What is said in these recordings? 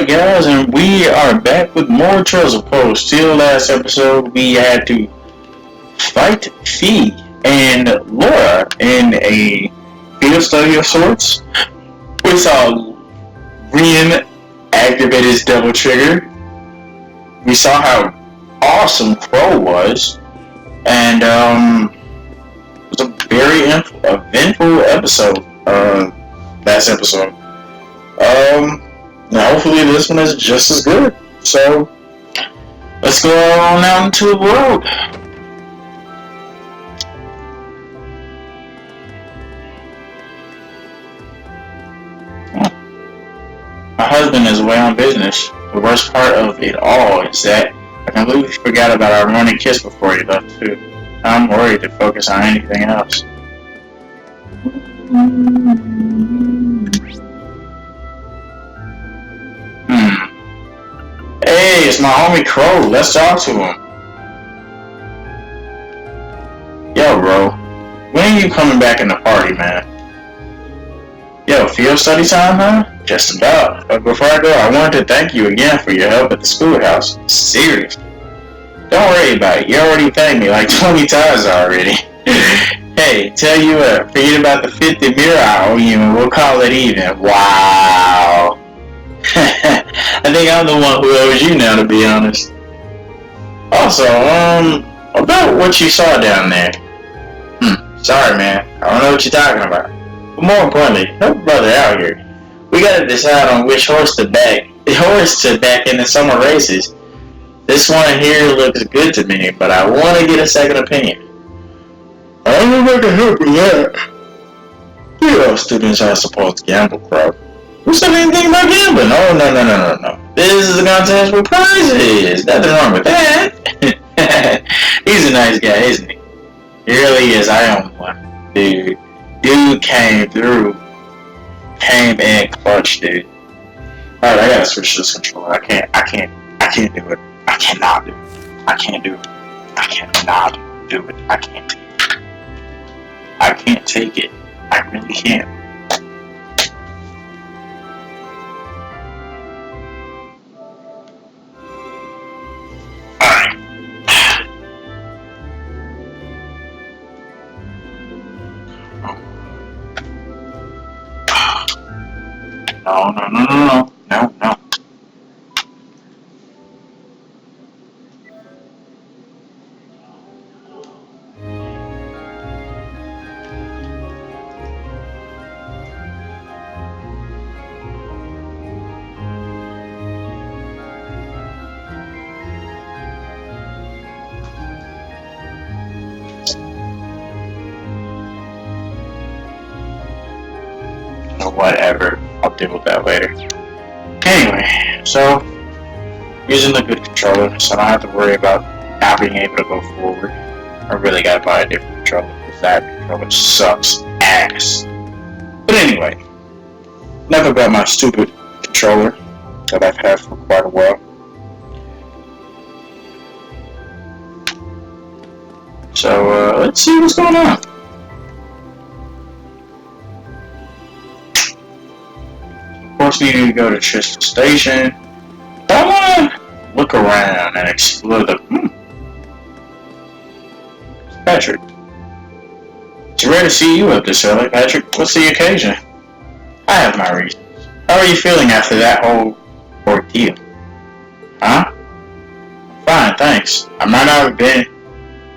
Alright guys, and we are back with more Trails of Cold. Still last episode, we had to fight Fee and Laura in a field study of sorts. We saw Rian activate his double trigger. We saw how awesome Crow was. And it was a very eventful episode, last episode. Now hopefully this one is just as good. So let's go on out into the world. My husband is away on business. The worst part of it all is that I completely forgot about our morning kiss before he left too. I'm worried to focus on anything else. Hey, it's my homie Crow. Let's talk to him. Yo, bro. When are you coming back in the party, man? Yo, field study time, huh? Just about. But before I go, I wanted to thank you again for your help at the schoolhouse. Seriously. Don't worry about it. You already thanked me like 20 times already. Hey, tell you what. Forget about the 50 mirror I owe you and we'll call it even. Wow. I think I'm the one who owes you now, to be honest. Also, about what you saw down there. Sorry, man. I don't know what you're talking about. But more importantly, help a brother out here. We gotta decide on which horse to back in the summer races. This one here looks good to me, but I want to get a second opinion. I don't know if I can help with that. You know, students are supposed to gamble, bro. Who said anything about gambling? Oh, no. This is a contest with prizes. Nothing wrong with that. He's a nice guy, isn't he? He really is. I own one. Dude came through. Came in clutch, dude. Alright, I gotta switch this controller. I can't do it. I cannot do it. I can't do it. I cannot do it. I can't take it. I can't take it. I really can't. No. Whatever. I'll deal with that later. Anyway, so using the good controller, so I don't have to worry about not being able to go forward. I really gotta buy a different controller because that controller sucks ass. But anyway, enough about my stupid controller that I've had for quite a while. So let's see what's going on. Of course, we need to go to Trista Station. I want to look around and explore the... Patrick. It's rare to see you up this early, Patrick. What's the occasion? I have my reasons. How are you feeling after that whole ordeal? Huh? Fine, thanks. I might not have been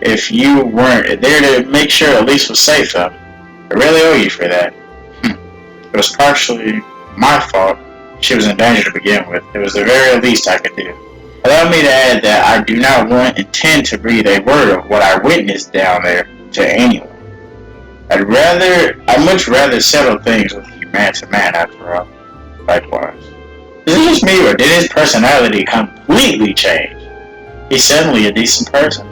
if you weren't there to make sure Elise was safe, though. I really owe you for that. It was partially my fault. She was in danger to begin with. It was the very least I could do. Allow me to add that I do not intend to breathe a word of what I witnessed down there to anyone. I'd much rather settle things with you man to man after all. Likewise. Is it just me or did his personality completely change? He's suddenly a decent person.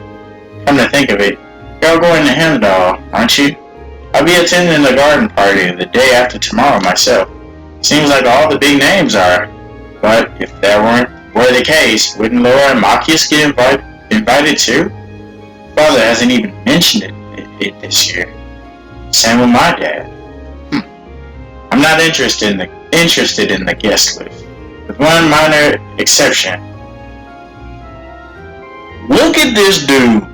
Come to think of it, you're going to him doll, aren't you? I'll be attending the garden party the day after tomorrow myself. Seems like all the big names are. But if that were the case, wouldn't Laura and Machias get invited too? Father hasn't even mentioned it this year. Same with my dad. I'm not interested in the guest list. The one minor exception. Look at this dude.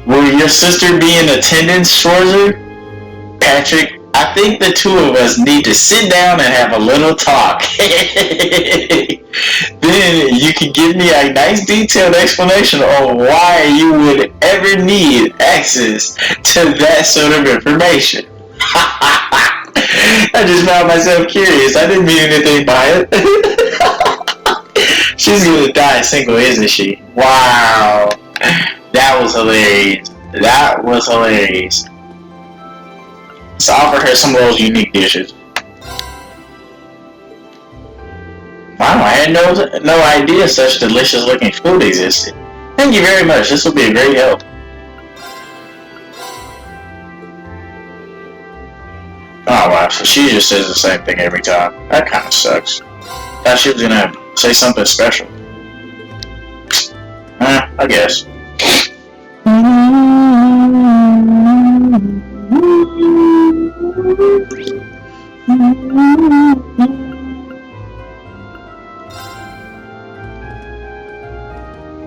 Will your sister be in attendance, Schwarzer? Patrick, I think the two of us need to sit down and have a little talk. Then you can give me a nice detailed explanation on why you would ever need access to that sort of information. I just found myself curious. I didn't mean anything by it. She's gonna die single, isn't she? Wow. That was hilarious. That was hilarious. So I offered her some of those unique dishes. Wow, I had no idea such delicious looking food existed. Thank you very much. This will be a great help. Oh wow, so she just says the same thing every time. That kind of sucks. Thought she was gonna say something special. I guess.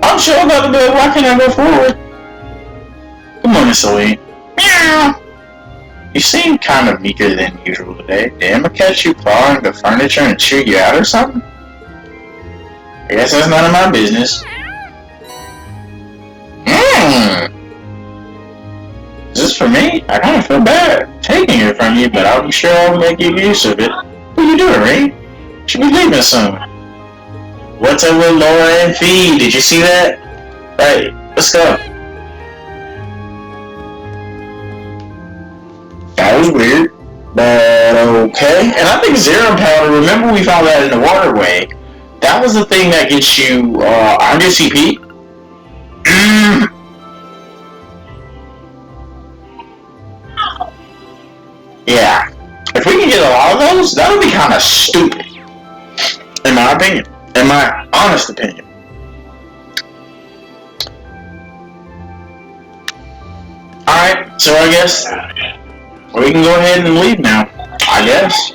I'm sure about the bed. Why can't I go forward? Good morning, Celine. Meow. You seem kind of weaker than usual today. Did Emma catch you clawing the furniture and chew you out or something? I guess that's none of my business. Is this for me? I kind of feel bad taking it from you, but I'll be sure I'll make you use of it. What are you doing, Ray? Should be leaving soon. What's up with Laura and Fee? Did you see that? Right, let's go. That was weird, but okay. And I think Zero Powder, remember we found that in the waterway. That was the thing that gets you 100 CP. Yeah. If we can get a lot of those, that would be kind of stupid. In my opinion. In my honest opinion. Alright, so I guess we can go ahead and leave now. I guess.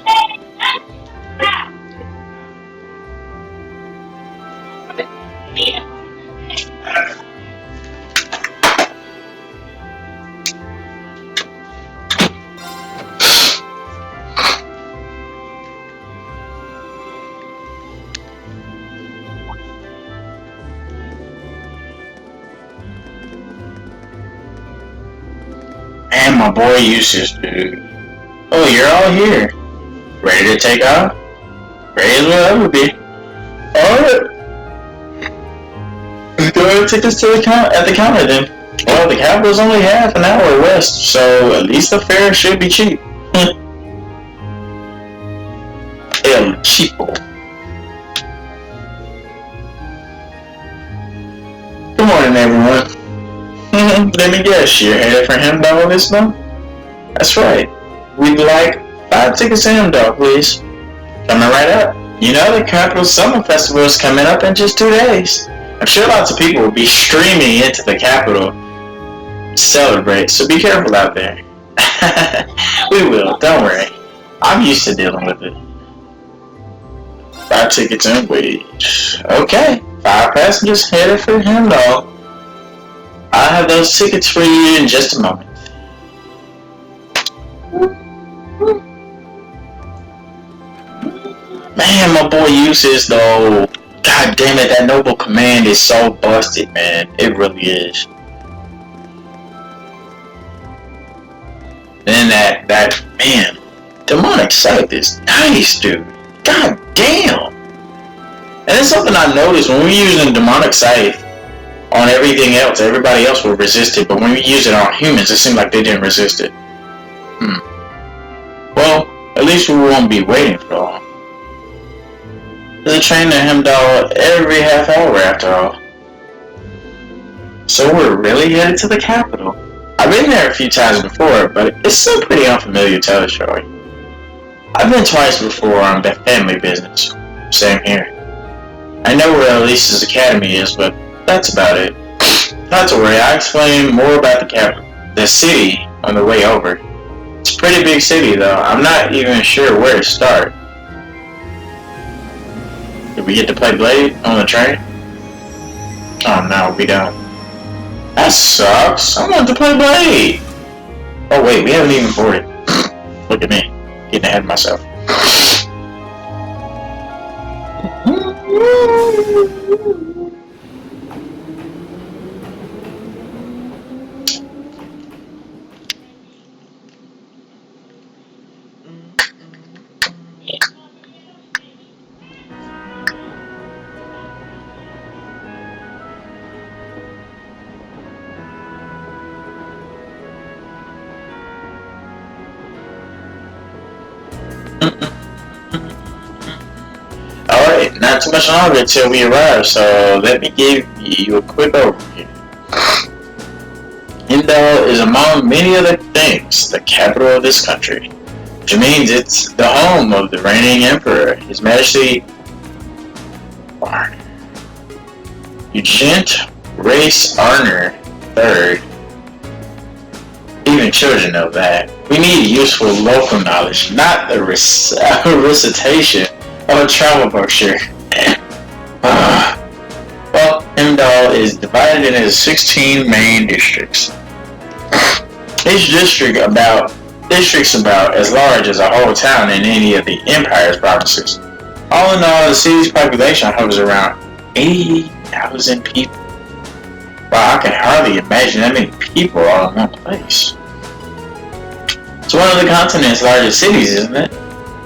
And my boy Eustace, dude. Oh, you're all here. Ready to take off? Ready as we'll ever be. Alright. Let's go ahead and take this to the at the counter then. Well, the capital's only half an hour west, so at least the fare should be cheap. El Cheapo. Good morning, everyone. Let me guess, you're headed for Hemdall this month? That's right. We'd like 5 tickets to Hemdall, please. Coming right up. You know the Capital Summer Festival is coming up in just 2 days. I'm sure lots of people will be streaming into the Capital to celebrate, so be careful out there. We will, don't worry. I'm used to dealing with it. 5 tickets and wage. Okay, 5 passengers headed for Hemdall. I'll have those tickets for you in just a moment. Man, my boy Eustace though. God damn it, that Noble Command is so busted, man. It really is. Then that man, Demonic Scythe is nice, dude. God damn. And it's something I noticed when we're using Demonic Scythe on everything else, everybody else will resist it, but when we use it on humans, it seemed like they didn't resist it. Well, at least we won't be waiting for long. There's a train to Hemdall every half hour after all. So we're really headed to the capital. I've been there a few times before, but it's still pretty unfamiliar territory. I've been twice before on the family business. Same here. I know where Elise's academy is, but that's about it. Not to worry, I'll explain more about the city on the way over. It's a pretty big city though, I'm not even sure where to start. we get to play Blade on the train? Oh no, we don't. That sucks. I want to play Blade. Oh wait, we haven't even boarded. Look at me, getting ahead of myself. Alright, not too much longer until we arrive, so let me give you a quick overview. Indal is among many other things the capital of this country, which means it's the home of the reigning emperor, His Majesty Eugent Race Arner III. Even children know that. We need useful local knowledge, not the recitation of a travel brochure. Well, Imdal is divided into 16 main districts. Each district's about as large as a whole town in any of the Empire's provinces. All in all, the city's population hovers around 80,000 people. Wow, I can hardly imagine that many people all in one place. It's one of the continent's largest cities, isn't it?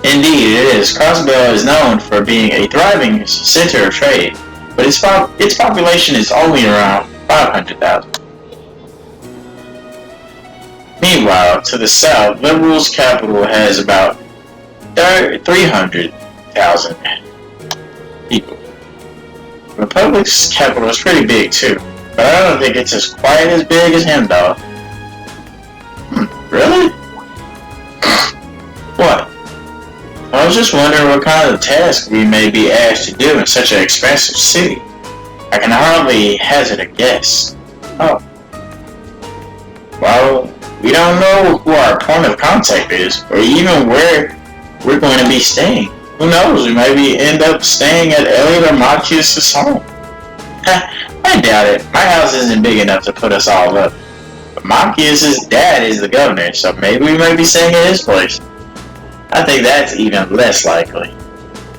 Indeed, it is. Crossbell is known for being a thriving center of trade, but its population is only around 500,000. Meanwhile, to the south, Liberal's capital has about 300,000 people. Republic's capital is pretty big too, but I don't think it's quite as big as Hemdall. Really? What? I was just wondering what kind of task we may be asked to do in such an expensive city. I can hardly hazard a guess. Oh. Well, we don't know who our point of contact is, or even where we're going to be staying. Who knows, we maybe end up staying at Elliot or Machias' home. I doubt it. My house isn't big enough to put us all up. But Machias' dad is the governor, so maybe we might be staying at his place. I think that's even less likely.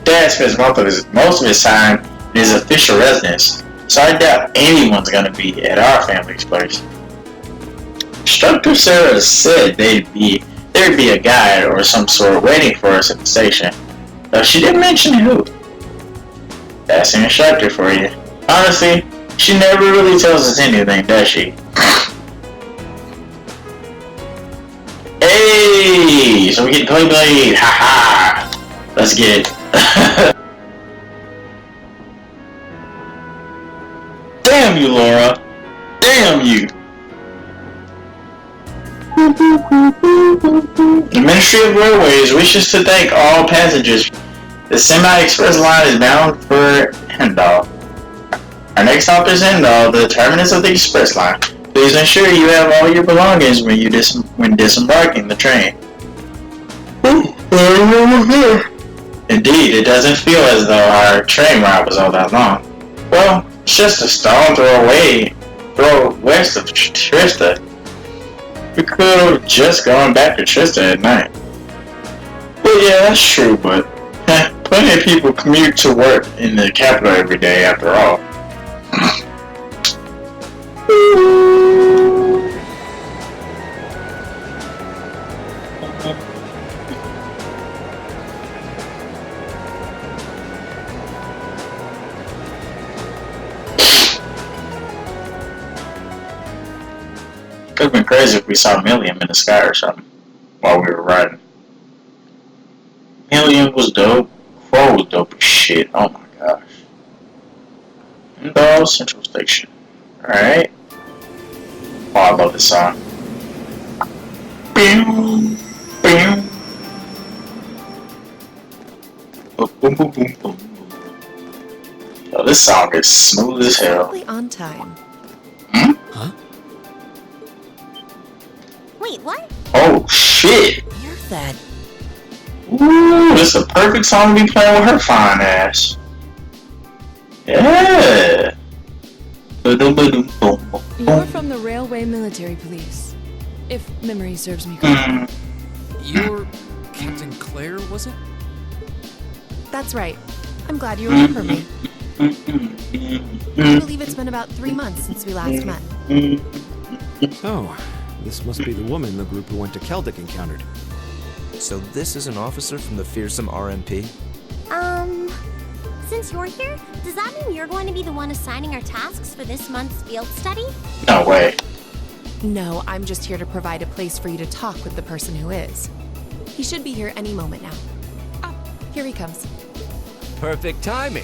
Dad spends most of his time in his official residence, so I doubt anyone's going to be at our family's place. Instructor Sarah said there'd be a guide or some sort waiting for us at the station, though she didn't mention who. That's an instructor for you. Honestly, she never really tells us anything, does she? Hey, so we get to play Blade. Haha. Let's get it. Damn you, Laura. Damn you. The Ministry of Railways wishes to thank all passengers. The semi-express line is bound for Hendal. Our next stop is Hendal, the terminus of the express line. Please ensure you have all your belongings when disembarking the train. Indeed, it doesn't feel as though our train ride was all that long. Well, it's just a stone throw west of Trista. We could have just gone back to Trista at night. Well, yeah, that's true, but plenty of people commute to work in the capital every day after all. Could have been crazy if we saw Milliam in the sky or something while we were riding. Milliam was dope. Crow was dope as shit. Oh my gosh. Indal Central Station. Alright. Oh, I love this song. Boom, boom. Boom, boom, boom, boom. Yo, this song is smooth as hell. Totally on time. Hmm? Huh? Wait, what? Oh shit! Here's that. Ooh, this is a perfect song to be playing with her fine ass. Yeah. You're from the Railway Military Police, if memory serves me correctly. You're Captain Claire, was it? That's right. I'm glad you remember me. I believe it's been about 3 months since we last met. Oh, this must be the woman the group who went to Celtic encountered. So this is an officer from the fearsome RMP? Since you're here, does that mean you're going to be the one assigning our tasks for this month's field study? No way. No, I'm just here to provide a place for you to talk with the person who is. He should be here any moment now. Ah, here he comes. Perfect timing.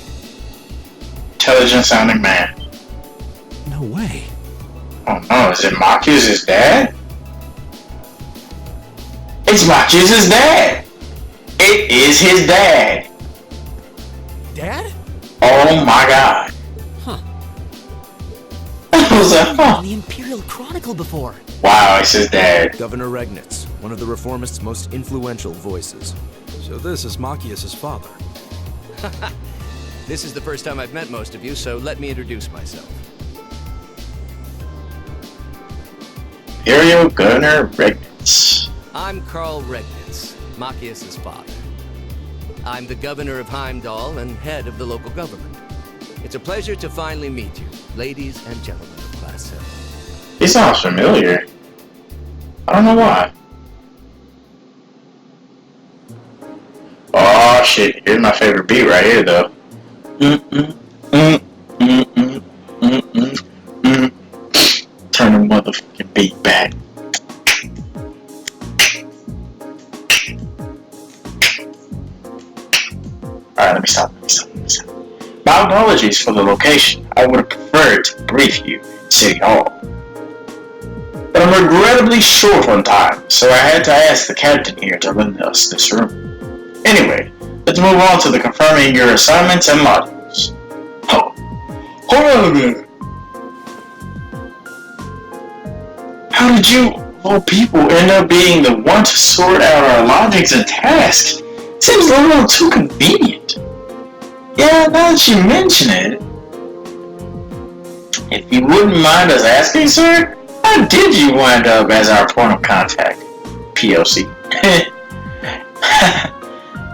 Intelligent sounding man. No way. Oh no, is it Marcus's dad? It's Marcus's dad! It is his dad! Dad? Oh my god. Huh. I was like, huh. On the Imperial Chronicle before. Wow, it's his dad. Governor Regnitz, one of the Reformists' most influential voices. So this is Machias' father. This is the first time I've met most of you, so let me introduce myself. Imperial Governor Regnitz. I'm Carl Regnitz, Machias' father. I'm the governor of Heimdall and head of the local government. It's a pleasure to finally meet you, ladies and gentlemen of Class 7. He sounds familiar. I don't know why. Oh shit, here's my favorite beat right here though. Turn the motherfucking beat back. Alright, let me stop. My apologies for the location. I would have preferred to brief you in City Hall. But I'm regrettably short on time, so I had to ask the captain here to lend us this room. Anyway, let's move on to the confirming your assignments and modules. Oh, hold on a minute. How did you, little people, end up being the one to sort out our logics and tasks? Seems a little too convenient. Yeah, now that you mention it. If you wouldn't mind us asking, sir, how did you wind up as our point of contact? POC.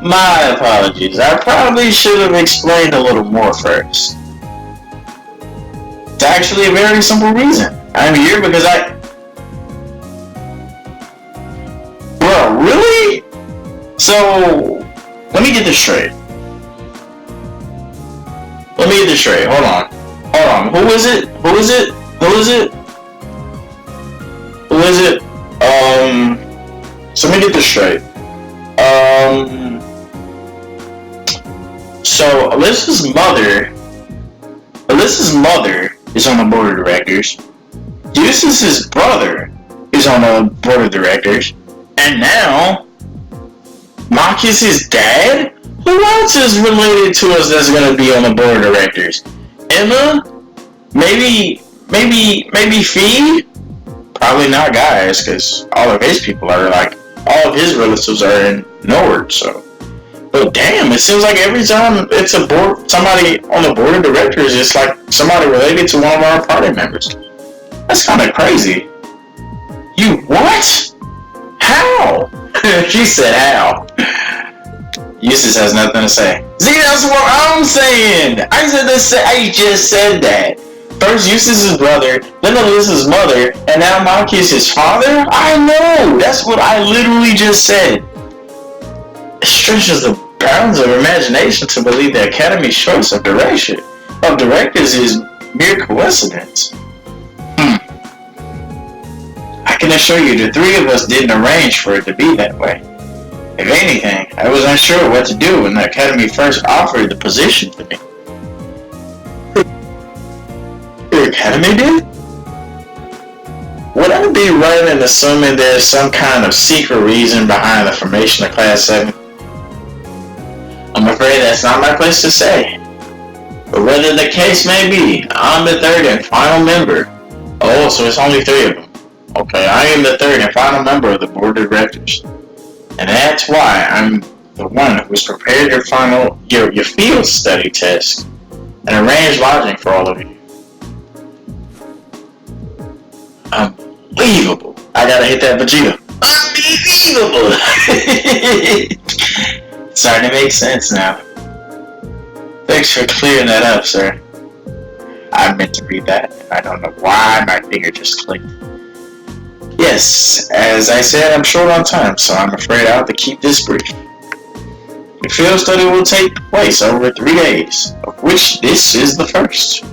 My apologies. I probably should have explained a little more first. It's actually a very simple reason. I'm here because Bro, really? So, let me get this straight. Hold on. Who is it? So let me get this straight. So Alyssa's mother is on the board of directors. Eustace's brother is on the board of directors. And now, Marcus's dad? Who else is related to us that's gonna be on the board of directors? Emma? Maybe Fee? Probably not, guys, because all of his people are all of his relatives are in Nord, so. But damn, it seems like every time it's somebody on the board of directors, it's like somebody related to one of our party members. That's kind of crazy. You what? How? She said how. Eustace has nothing to say. See, that's what I'm saying. I just said that. First Eustace's brother, then Alyssa's mother, and now Marcus's father? I know! That's what I literally just said. It stretches the bounds of imagination to believe the Academy's choice of directors is mere coincidence. I can assure you the three of us didn't arrange for it to be that way. If anything, I was unsure what to do when the Academy first offered the position to me. The Academy did? Would I be right in assuming there's some kind of secret reason behind the formation of Class 7? I'm afraid that's not my place to say. But whether the case may be, I'm the third and final member. Oh, so it's only three of them. Okay, I am the third and final member of the board of directors. And that's why I'm the one who's prepared your field study test. and arrange lodging for all of you. Unbelievable. I gotta hit that Vegeta. Unbelievable! Starting to make sense now. Thanks for clearing that up, sir. I meant to read that, and I don't know why my finger just clicked. Yes, as I said, I'm short on time, so I'm afraid I'll have to keep this brief. The field study will take place over 3 days, of which this is the first.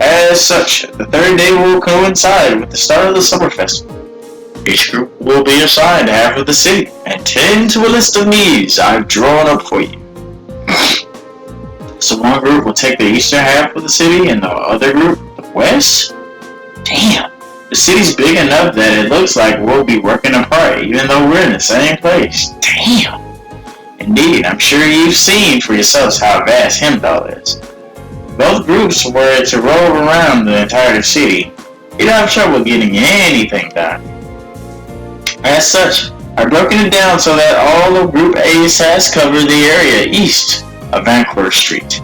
As such, the third day will coincide with the start of the summer festival. Each group will be assigned half of the city, and tend to a list of needs I've drawn up for you. So one group will take the eastern half of the city, and the other group, the west? Damn, the city's big enough that it looks like we'll be working apart, even though we're in the same place. Damn. Indeed, I'm sure you've seen for yourselves how vast Heimdall is. If both groups were to roll around the entire city, you'd have trouble getting anything done. As such, I've broken it down so that all of Group A's tasks cover the area east of Vancouver Street,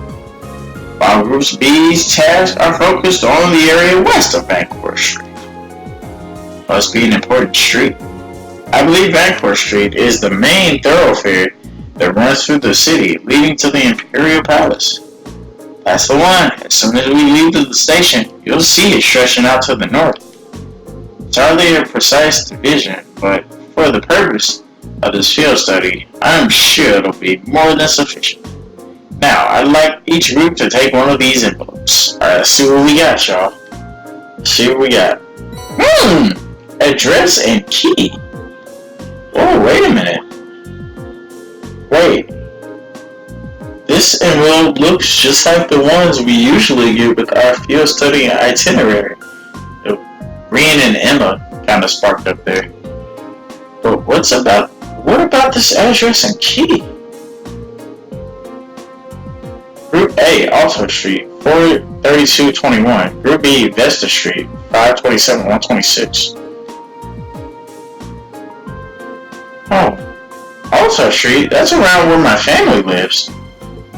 while Group B's tasks are focused on the area west of Vancouver Street. Must be an important street. I believe Vancouver Street is the main thoroughfare that runs through the city, leading to the Imperial Palace. That's the one. As soon as we leave the station, you'll see it stretching out to the north. It's hardly a precise division, but for the purpose of this field study, I'm sure it'll be more than sufficient. Now, I'd like each group to take one of these envelopes. Alright, let's see what we got, y'all. Let's see what we got. Address and key. Oh, wait a minute. Wait. This envelope looks just like the ones we usually get with our field study itinerary. Reen and Emma kind of sparked up there. But what about this address and key? Group A, Alto Street, 43221. Group B, Vesta Street, 527-126. Oh, Alto Street? That's around where my family lives.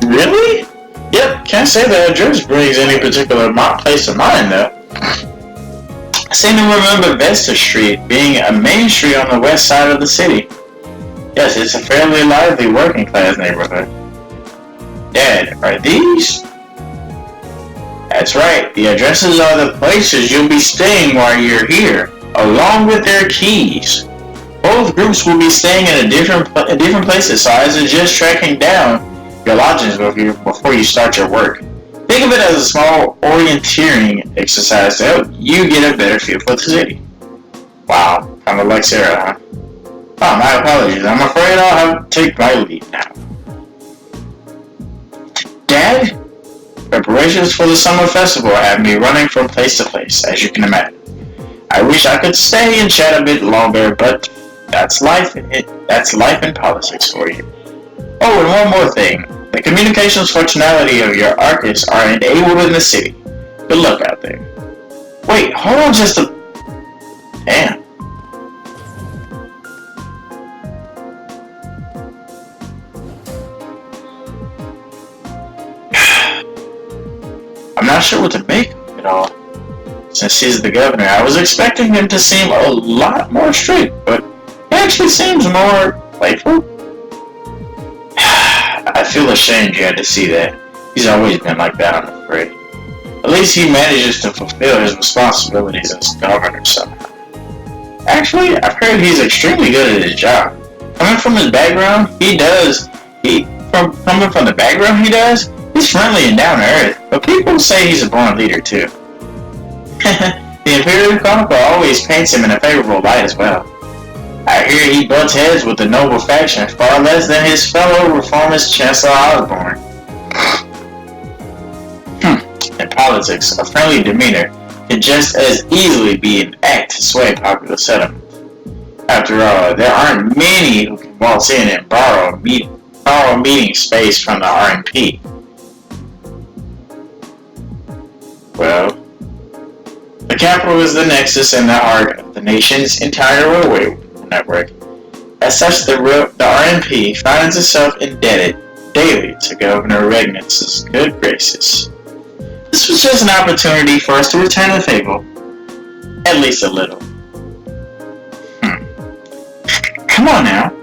Really? Yep, can't say the address brings any particular place of mind though. I seem to remember Vesta Street being a main street on the west side of the city. Yes, it's a fairly lively working class neighborhood. Dad, are these? That's right, the addresses are the places you'll be staying while you're here, along with their keys. Both groups will be staying in different places, so I suggest tracking down your lodgings before you start your work. Think of it as a small orienteering exercise to help you get a better feel for the city. Wow, kind of like Sarah, huh? Oh, my apologies. I'm afraid I'll have to take my leave now. Dad, preparations for the summer festival have me running from place to place, as you can imagine. I wish I could stay and chat a bit longer, but that's life in politics for you. Oh, and one more thing. The communications functionality of your Arcus are enabled in the city. Good luck out there. Wait, hold on just a... Damn. I'm not sure what to make of it all. Since he's the governor, I was expecting him to seem a lot more strict, but he actually seems more playful. I feel ashamed you had to see that. He's always been like that, I'm afraid. At least he manages to fulfill his responsibilities as governor somehow. Actually, I've heard he's extremely good at his job. Coming from the background he does, he's friendly and down to earth, but people say he's a born leader too. The Imperial Chronicle always paints him in a favorable light as well. I hear he butts heads with the noble faction far less than his fellow reformist Chancellor Osborne. In politics, a friendly demeanor can just as easily be an act to sway popular sentiment. After all, there aren't many who can waltz in and borrow meeting space from the RNP. Well, the capital is the nexus and the heart of the nation's entire railway network. As such, the RNP finds itself indebted daily to Governor Regnance's good graces. This was just an opportunity for us to return the favor. At least a little. Come on now.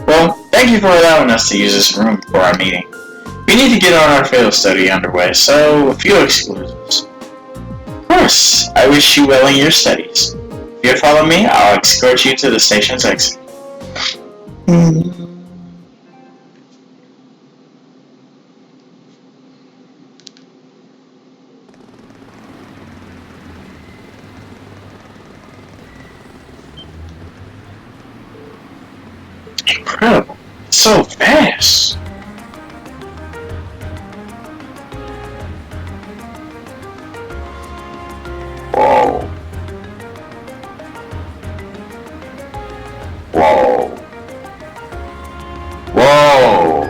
Well, thank you for allowing us to use this room for our meeting. We need to get on our field study underway, so a few exclusions. Of course, I wish you well in your studies. If you'll follow me, I'll escort you to the station's exit. Incredible. So fast. Whoa. Whoa. Whoa.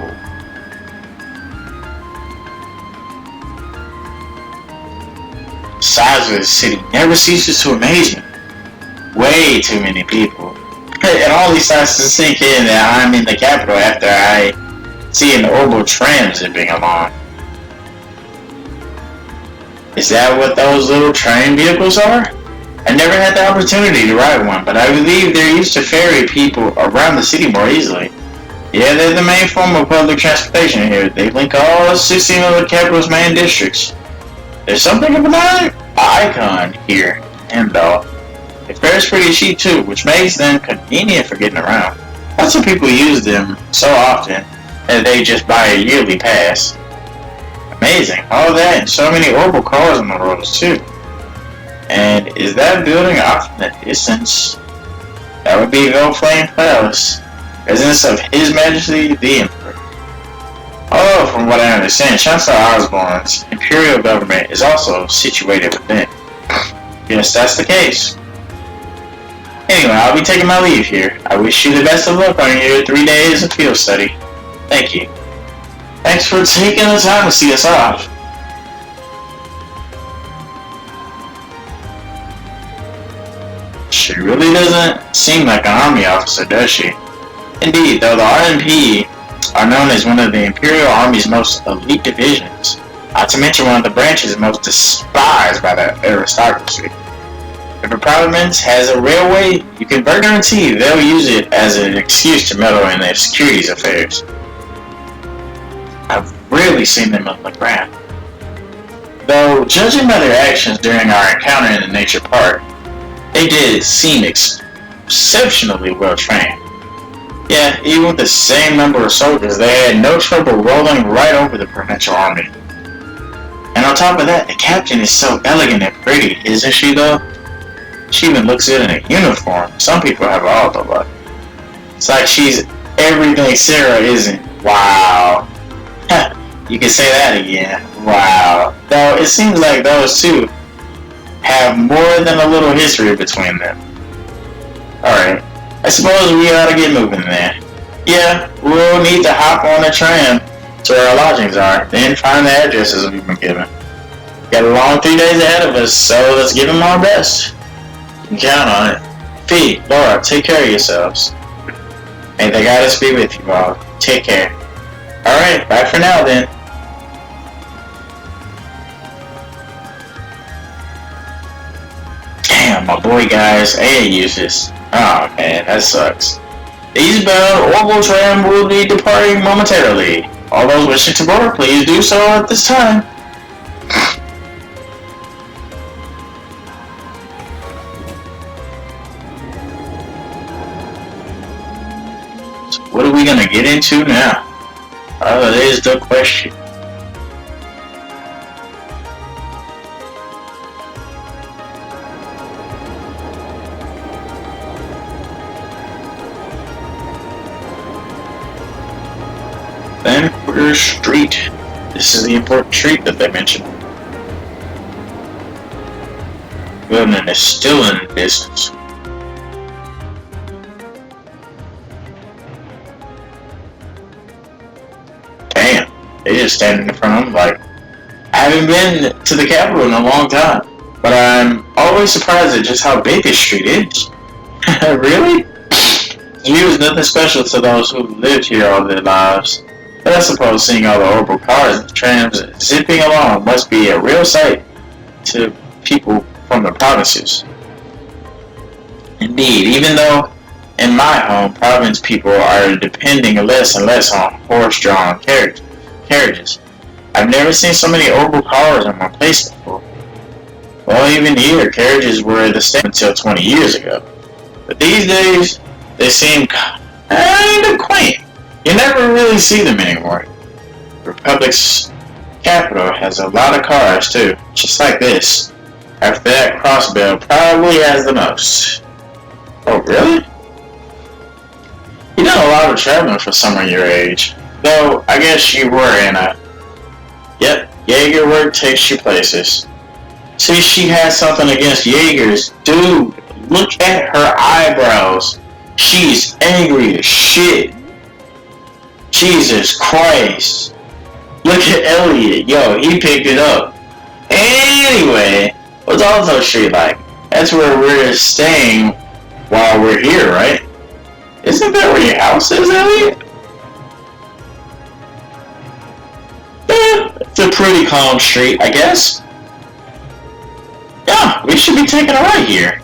The size of the city never ceases to amaze me. Way too many people. It only starts to sink in that I'm in the capital after I see an orbital tram zipping along. Is that what those little train vehicles are? I never had the opportunity to ride one, but I believe they're used to ferry people around the city more easily. Yeah, they're the main form of public transportation here. They link all 16 of the capital's main districts. There's something of an icon here, and though. The fare's pretty cheap too, which makes them convenient for getting around. Lots of people use them so often that they just buy a yearly pass. Amazing, all that and so many orbital cars on the roads too. And is that building off in the distance? That would be Flame Palace, residence of His Majesty the Emperor. Although, from what I understand, Chancellor Osborne's imperial government is also situated within. Yes, that's the case. Anyway, I'll be taking my leave here. I wish you the best of luck on your 3 days of field study. Thank you. Thanks for taking the time to see us off. She really doesn't seem like an army officer, does she? Indeed, though the RMP are known as one of the Imperial Army's most elite divisions, not to mention one of the branches most despised by the aristocracy. If a province has a railway, you can guarantee they'll use it as an excuse to meddle in their securities affairs. I've rarely seen them on the ground. Though, judging by their actions during our encounter in the nature park, they did seem exceptionally well trained. Yeah, even with the same number of soldiers, they had no trouble rolling right over the provincial army. And on top of that, the captain is so elegant and pretty, isn't she though? She even looks good in a uniform. Some people have all the luck. It's like she's everything Sarah isn't. Wow. You can say that again. Wow. Though it seems like those two have more than a little history between them. Alright. I suppose we ought to get moving then. Yeah, we'll need to hop on a tram to where our lodgings are, then find the addresses we've been given. Got a long 3 days ahead of us, so let's give them our best. Count on it. Fee, Laura, take care of yourselves. May the goddess be with you all. Take care. Alright, bye for now then. Damn, my boy guys, ain't useless. Oh man, that sucks. The eastbound orbital tram will be departing momentarily. All those wishing to board, please do so at this time. What are we gonna get into now? That is the question. Vancouver Street. This is the important street that they mentioned. Women is still in the distance. They just standing in front of them like, I haven't been to the capital in a long time, but I'm always surprised at just how big this street is. Really? View is nothing special to those who lived here all their lives. But But I suppose seeing all the orbital cars and trams zipping along must be a real sight to people from the provinces. Indeed, even though in my home province people are depending less and less on horse-drawn carriages, I've never seen so many orbital cars in one place before. Well, even here, carriages were the same until 20 years ago. But these days, they seem kind of quaint. You never really see them anymore. The Republic's capital has a lot of cars too, just like this. After that, Crossbell probably has the most. Oh, really? You done a lot of traveling for someone your age. Though, I guess you were in a... Yep, Jaeger work takes you places. See, she has something against Jaegers. Dude, look at her eyebrows. She's angry as shit. Jesus Christ. Look at Elliot. Yo, he picked it up. Anyway, what's Alto Street like? That's where we're staying while we're here, right? Isn't that where your house is, Elliot? It's a pretty calm street, I guess. Yeah, we should be taking a ride here.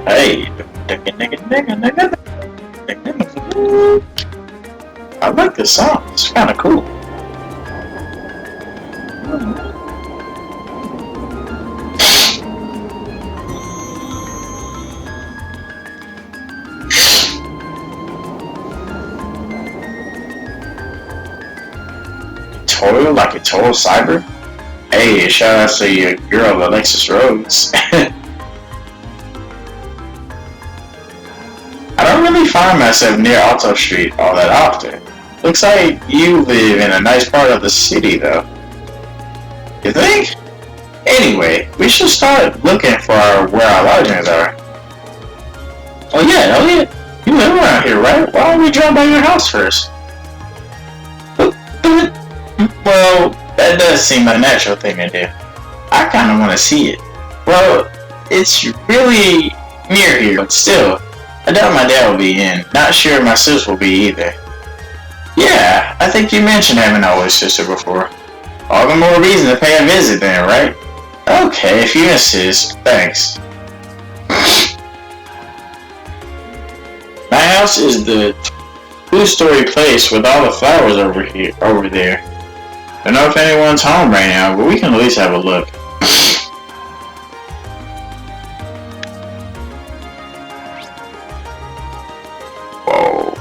Hey, I like this song. It's kind of cool. Toil like a total cyber? Hey, shout out to your girl Alexis Rhodes. I don't really find myself near Alto Street all that often. Looks like you live in a nice part of the city though. You think? Anyway, we should start looking for where our lodgings are. Oh yeah, Elliot, you live around here, right? Why don't we drop by your house first? Well, that does seem a natural thing to do. I kind of want to see it. Well, it's really near here, but still, I doubt my dad will be in. Not sure my sis will be either. Yeah, I think you mentioned having an older sister before. All the more reason to pay a visit then, right? Okay, if you insist, thanks. My house is the two-story place with all the flowers over there. I don't know if anyone's home right now, but we can at least have a look. Whoa.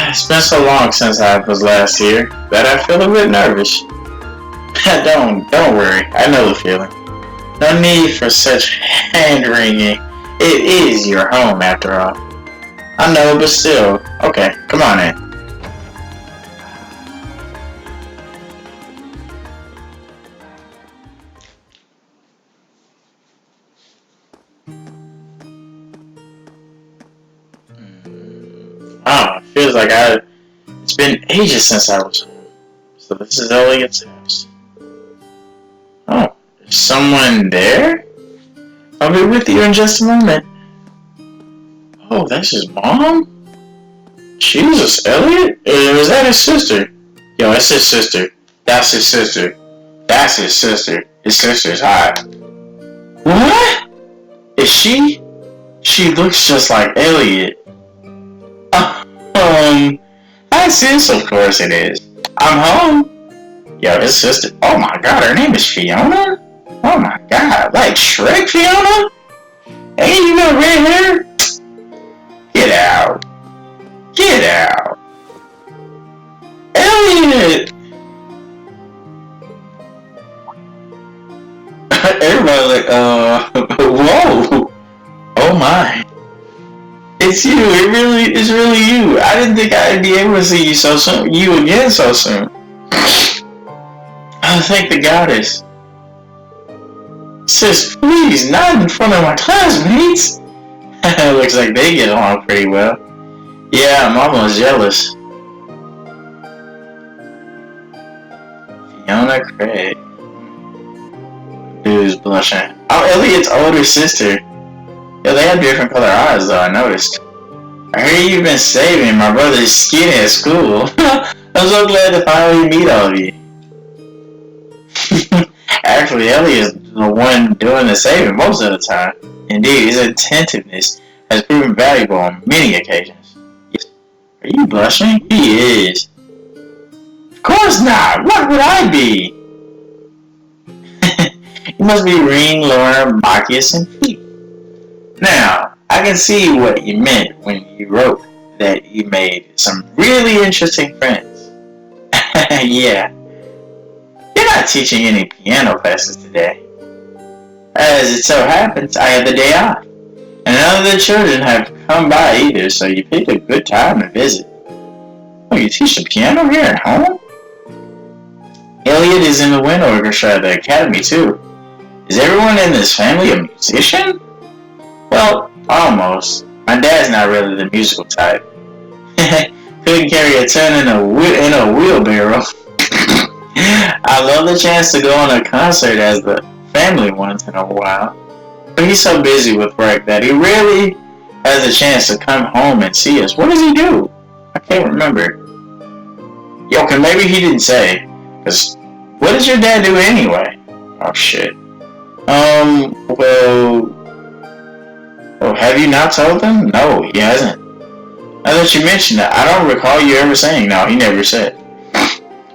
It's been so long since I was last here that I feel a bit nervous. Don't worry, I know the feeling. No need for such hand-wringing. It is your home after all. I know, but still. Okay, come on in. It feels like it's been ages since I was home. So this is Elliot's house. Oh, is someone there? I'll be with you in just a moment. Oh, that's his mom? Jesus, Elliot? Or is that his sister? Yo, that's his sister. That's his sister. That's his sister. His sister's hot. What? Is she? She looks just like Elliot. That's his, of course it is. I'm home. Yo, his sister. Oh my god, her name is Fiona? Oh my god, like Shrek Fiona? Hey, you got red hair? Get out. Get out. Elliot! Everybody like, whoa. Oh my. It's it's you. It's really you. I didn't think I'd be able to see you again so soon. I thank the goddess. Sis, please, not in front of my classmates. Looks like they get along pretty well. Yeah, I'm almost jealous. Fiona Craig. Dude's blushing. Oh, Elliot's older sister. Yeah, they have different color eyes though, I noticed. I hear you've been saving my brother's skin at school. I'm so glad to finally meet all of you. Actually, Elliot's the one doing the saving most of the time. Indeed, his attentiveness has proven valuable on many occasions. Are you blushing? He is. Of course not! What would I be? You must be Ring, Lauren, Marcus, and Pete. Now, I can see what you meant when you wrote that you made some really interesting friends. Yeah. You're not teaching any piano classes today. As it so happens, I have the day off. And none of the children have come by either, so you picked a good time to visit. Oh, you teach the piano here at home? Elliot is in the wind orchestra at the academy too. Is everyone in this family a musician? Well, almost. My dad's not really the musical type. Couldn't carry a ton in a wheelbarrow. I love the chance to go on a concert as the family once in a while. But he's so busy with work that he rarely has a chance to come home and see us. What does he do? I can't remember. Okay, maybe he didn't say. Cause what does your dad do anyway? Oh shit. Well... Oh, have you not told them? No, he hasn't. Now that you mentioned it, I don't recall you ever saying no, he never said.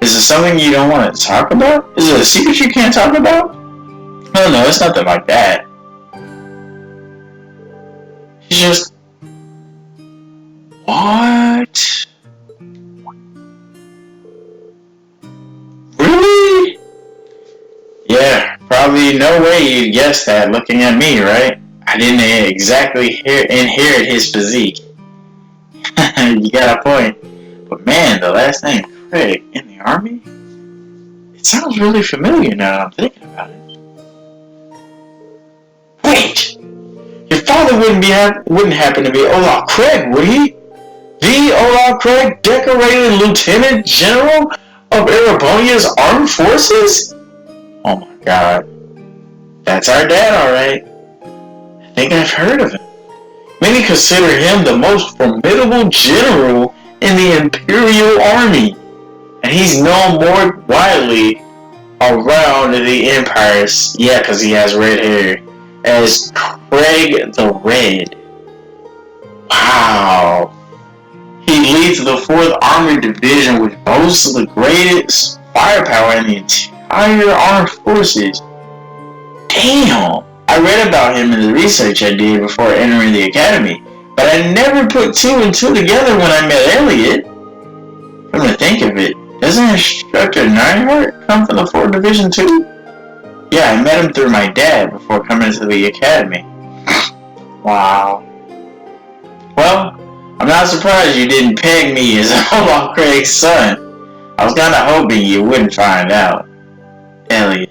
Is it something you don't want to talk about? Is it a secret you can't talk about? Oh no, it's nothing like that. He's just... What? Really? Yeah, probably no way you'd guess that looking at me, right? I didn't exactly inherit his physique. You got a point. But man, the last name, Craig, in the army? It sounds really familiar now that I'm thinking about it. Wait! Your father wouldn't happen to be Olaf Craig, would he? The Olaf Craig, decorated Lieutenant General of Erebonia's Armed Forces? Oh my god. That's our dad, alright. I think I've heard of him. Many consider him the most formidable general in the Imperial Army. And he's known more widely around the Empire, yeah, because he has red hair, as Craig the Red. Wow. He leads the 4th Armored Division, which boasts the greatest firepower in the entire armed forces. Damn! I read about him in the research I did before entering the academy, but I never put 2 and 2 together when I met Elliot. Come to think of it, doesn't Instructor Nightheart come from the 4th Division too? Yeah, I met him through my dad before coming to the academy. Wow. Well, I'm not surprised you didn't peg me as Olaf Craig's son. I was kinda hoping you wouldn't find out. Elliot.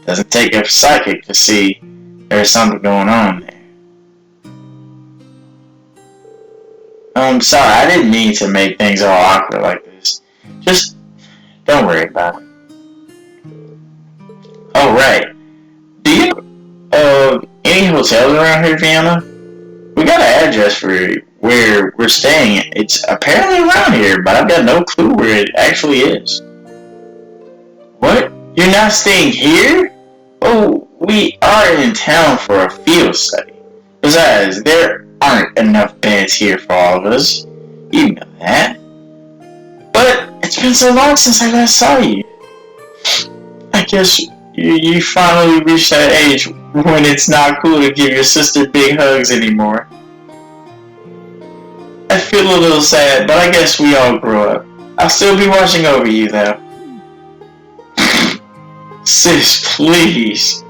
Doesn't take a psychic to see there's something going on there. I'm sorry, I didn't mean to make things all awkward like this. Just don't worry about it. Oh, right. Do you know any hotels around here, Fiona? We got an address for where we're staying. It's apparently around here, but I've got no clue where it actually is. What? You're not staying here? Oh, we are in town for a field study. Besides, there aren't enough beds here for all of us. You know that. But it's been so long since I last saw you. I guess you finally reached that age when it's not cool to give your sister big hugs anymore. I feel a little sad, but I guess we all grow up. I'll still be watching over you though. Sis, please.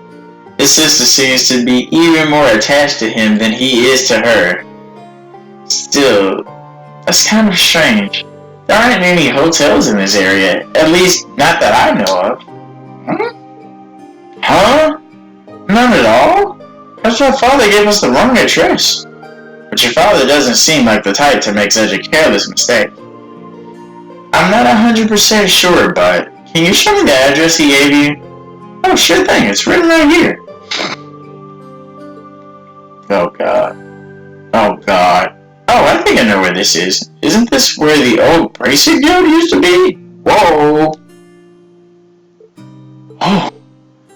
His sister seems to be even more attached to him than he is to her. Still, that's kind of strange. There aren't any hotels in this area, at least not that I know of. Huh? None at all? Perhaps my father gave us the wrong address. But your father doesn't seem like the type to make such a careless mistake. I'm not 100% sure, but can you show me the address he gave you? Oh, sure thing, it's written right here. Oh god. Oh god. Oh, I think I know where this is. Isn't this where the old Bracer Guild used to be? Whoa. Oh,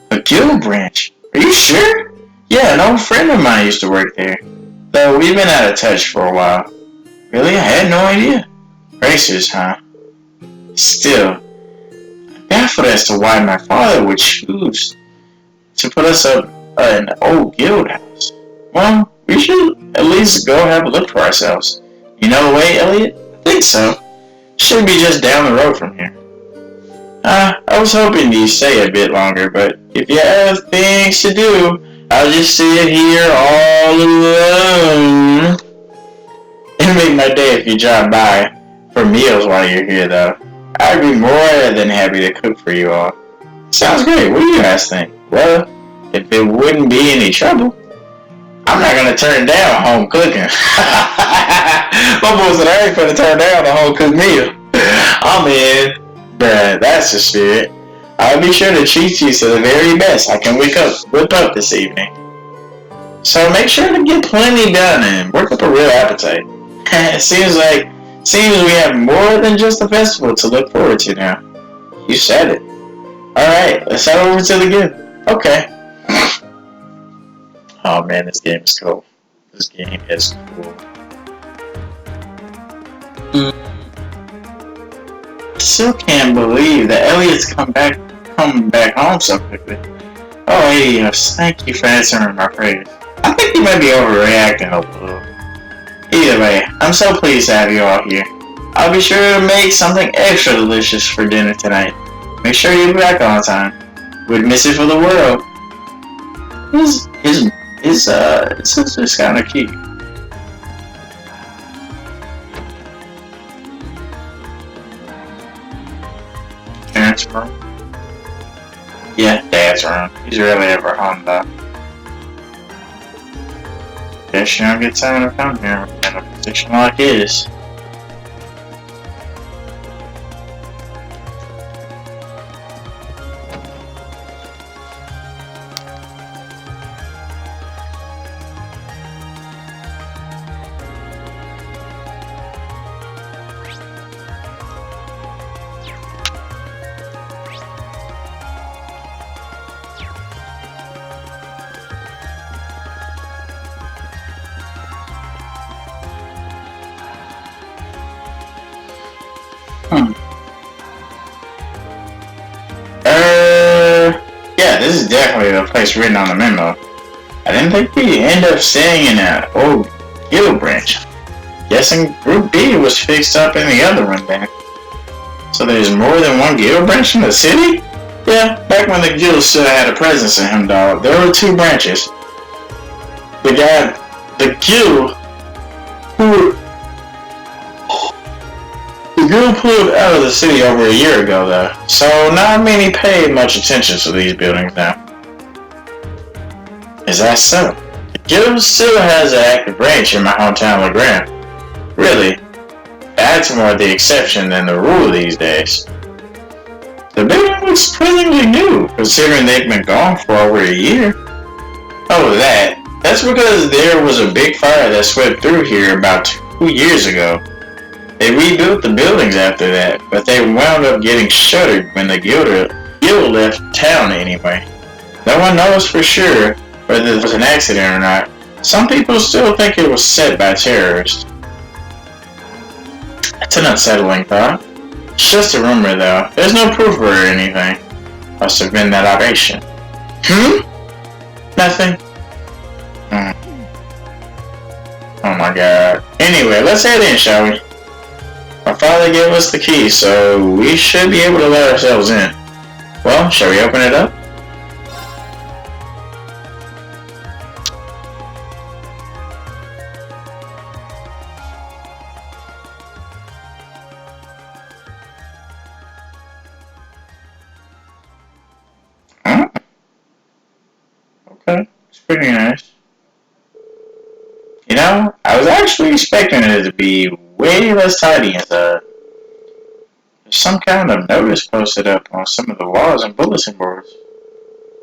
a guild branch. Are you sure? Yeah, an old friend of mine used to work there. Though we've been out of touch for a while. Really? I had no idea. Bracers, huh? Still, I'm baffled as to why my father would choose to put us up in an old guild house. Well, we should at least go have a look for ourselves. You know the way, Elliot? I think so. Should be just down the road from here. I was hoping you'd stay a bit longer, but if you have things to do, I'll just sit here all alone. It'd make my day if you drop by for meals while you're here, though. I'd be more than happy to cook for you all. Sounds great. What do you guys think? Well, if it wouldn't be any trouble, I'm not gonna turn down home cooking. My boy said I ain't gonna turn down a home cooked meal. I'm in. Bruh, that's the spirit. I'll be sure to treat you to the very best I can whip up this evening. So make sure to get plenty done and work up a real appetite. It seems we have more than just a festival to look forward to now. You said it. Alright, let's head over to the guild. Okay. Oh man, this game is cool. This game is cool. Still can't believe that Elliot's come back home so quickly. Oh hey, yes, thank you for answering my prayers. I think you might be overreacting a little. Either way, I'm so pleased to have you all here. I'll be sure to make something extra delicious for dinner tonight. Make sure you'll be back on time. Wouldn't miss it for the world. His sister's just kinda cute. Parents' room? Yeah, Dad's room. He's rarely ever home though. Guess you don't get time to come here in a position like his. Yeah, this is definitely the place written on the memo. I didn't think we'd end up staying in an old guild branch. Guessing Group B was fixed up in the other one then. So there's more than one guild branch in the city? Yeah, back when the guild still had a presence in Heimdall, there were two branches. The guild pulled out of the city over a year ago though, so not many pay much attention to these buildings now. Is that so? The guild still has an active branch in my hometown, LeGrand. Really? That's more the exception than the rule these days. The building looks surprisingly new, considering they've been gone for over a year. Oh, that's because there was a big fire that swept through here about 2 years ago. They rebuilt the buildings after that, but they wound up getting shuttered when the guild left town anyway. No one knows for sure whether it was an accident or not. Some people still think it was set by terrorists. That's an unsettling thought. It's just a rumor though. There's no proof or anything. Must have been that operation. Nothing. Oh my god. Anyway, let's head in, shall we? My father gave us the key, so we should be able to let ourselves in. Well, shall we open it up? pretty nice. You know, I was actually expecting it to be way less tidy inside. There's some kind of notice posted up on some of the walls and bulletin boards.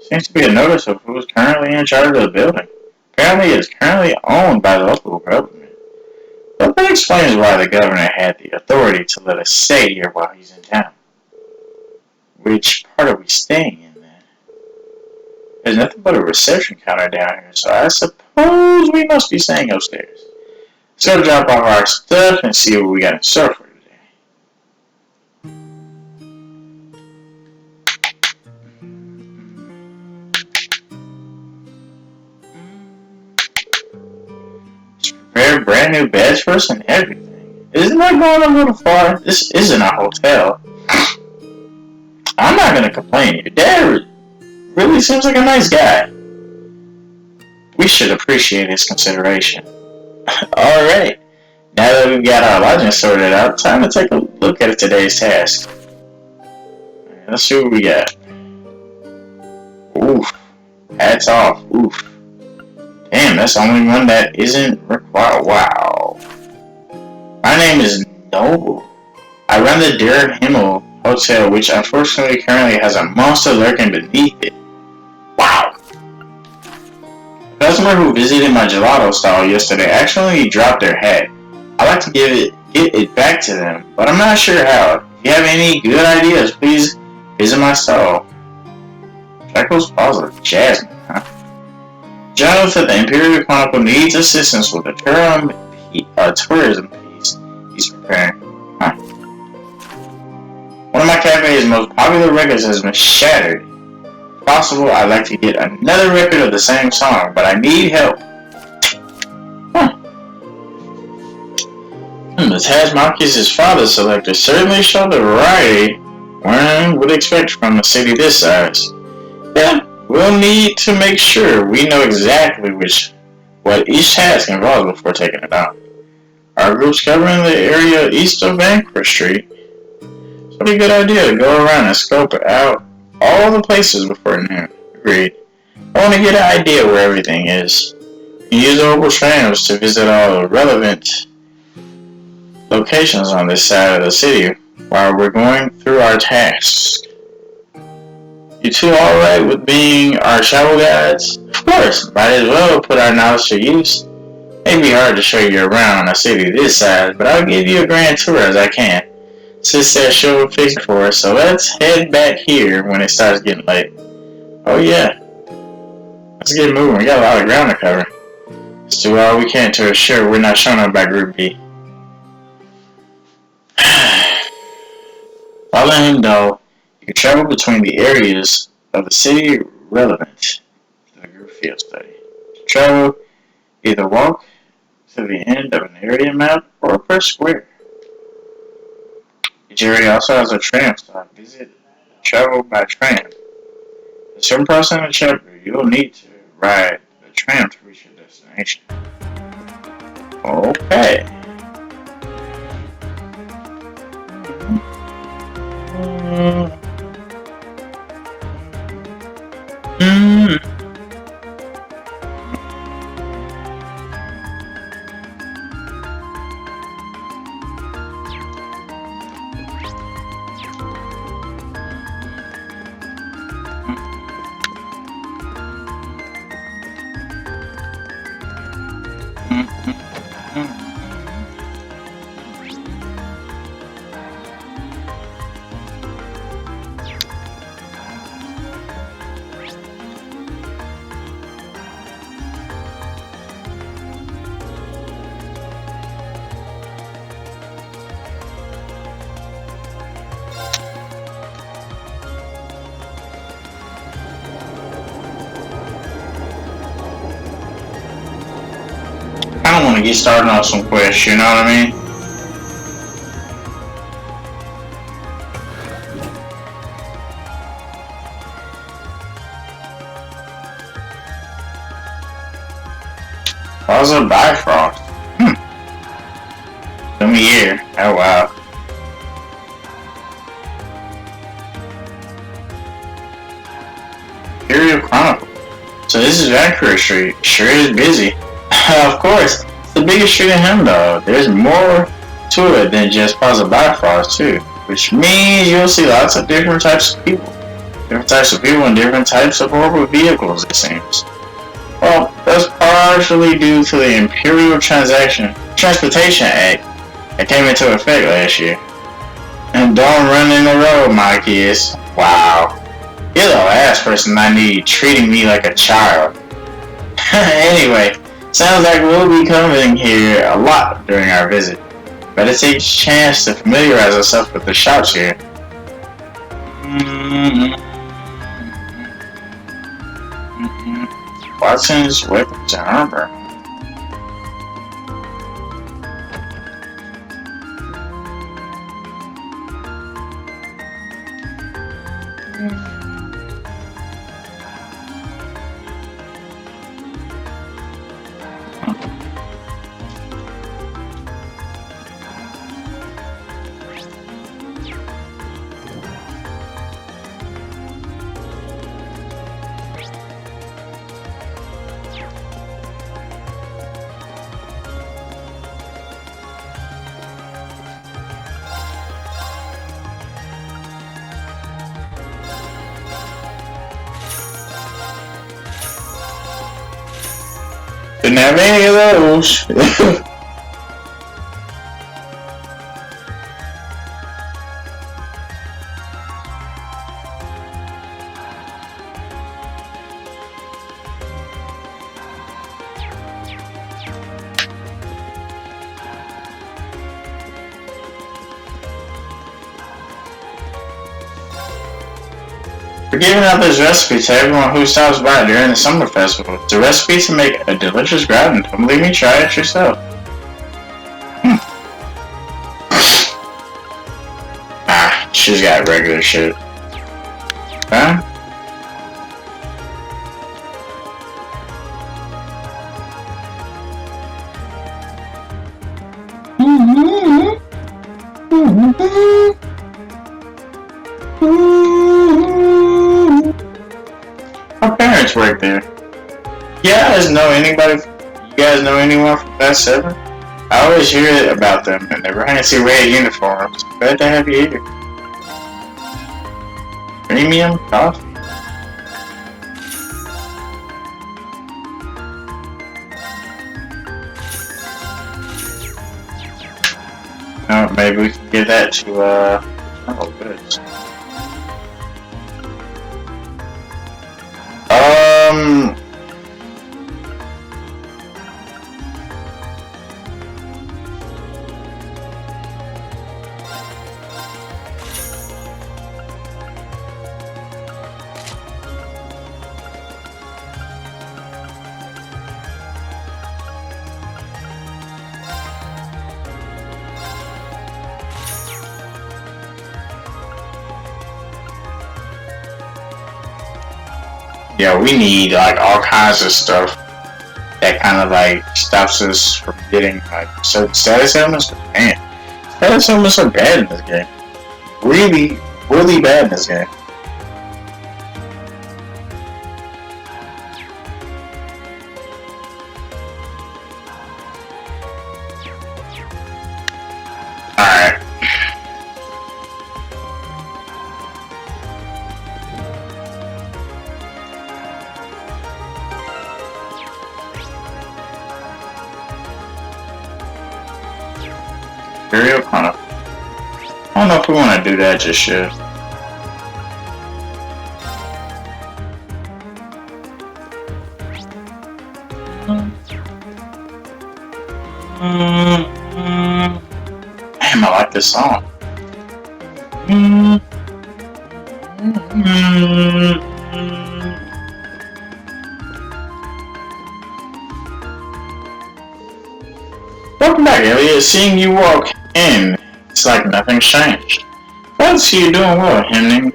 Seems to be a notice of who is currently in charge of the building. Apparently it is currently owned by the local government. But that explains why the governor had the authority to let us stay here while he's in town. Which part are we staying in then? There's nothing but a reception counter down here, so I suppose we must be staying upstairs. Let's go drop off our stuff and see what we got in store for today. Prepare brand new beds for us and everything. Isn't that going a little far? This isn't a hotel. I'm not gonna complain. Your dad really seems like a nice guy. We should appreciate his consideration. Alright, now that we've got our lodging sorted out, time to take a look at today's task. Right, let's see what we got. Oof. Hats off. Oof. Damn, that's the only one that isn't required. Wow. My name is Noble. I run the Der Himmel Hotel, which unfortunately currently has a monster lurking beneath it. Wow. A customer who visited my gelato stall yesterday actually dropped their hat. I'd like to get it back to them, but I'm not sure how. If you have any good ideas, please visit my stall. Draco's Paws of Jasmine, huh? Journal said the Imperial Chronicle needs assistance with a tourism piece he's preparing. Huh. One of my cafe's most popular records has been shattered. If possible, I'd like to get another record of the same song, but I need help. Huh. The task Marcus's father selected certainly showed the variety one would expect from a city this size. Yeah, we'll need to make sure we know exactly what each task involves before taking it on. Our group's covering the area east of Vancouver Street. It's a pretty good idea to go around and scope out all the places before noon. Agreed. I want to get an idea where everything is. We use the mobile trainers to visit all the relevant locations on this side of the city while we're going through our tasks. You two alright with being our travel guides? Of course, might as well put our knowledge to use. It may be hard to show you around a city this size, but I'll give you a grand tour as I can. Sis said she'll fix it for us, so let's head back here when it starts getting late. Oh yeah. Let's get moving, we got a lot of ground to cover. Let's do all we can to assure we're not shown up by Group B. Following him though, you can travel between the areas of the city relevant to the group field study. To travel, either walk to the end of an area map or press square. Each area also has a tram stop. Visit travel by tram. At certain parts in the chapter, you'll need to ride the tram to reach your destination. Okay. I don't want to get started on some quests, you know what I mean? Plaza Bifrost. Come here. Oh wow. Imperial Chronicle. So this this is Vancouver Street. Sure is busy. Of course, it's the biggest street in Hemdall. There's more to it than just Plaza Bifrost, too. Which means you'll see lots of different types of people. Different types of people and different types of horrible vehicles, it seems. Well, that's partially due to the Imperial Transportation Act that came into effect last year. And don't run in the road, my kids. Wow. You're the last person I need treating me like a child. Anyway, sounds like we'll be coming here a lot during our visit. Better take a chance to familiarize ourselves with the shops here. Watson's Weapons and Armor. Didn't have any of those. We're giving out this recipe to everyone who stops by during the summer festival. It's a recipe to make a delicious gratin. Don't believe me? Try it yourself. She's got regular shit. Huh? My parents work there. You guys know anybody? You guys know anyone from Class 7? I always hear about them and their fancy red uniforms. Glad to have you here. Premium coffee. Oh, maybe we can give that to oh, goods. Yeah, we need like all kinds of stuff that kind of like stops us from getting like certain status elements. Man, status elements are bad in this game. Really, really bad in this game. Alright. Imperial Chronicle. I don't know if we want to do that just yet. Damn, I like this song. Welcome back, Elliot. Seeing you walk in, it's like nothing's changed. Glad to see you doing well, Hemming.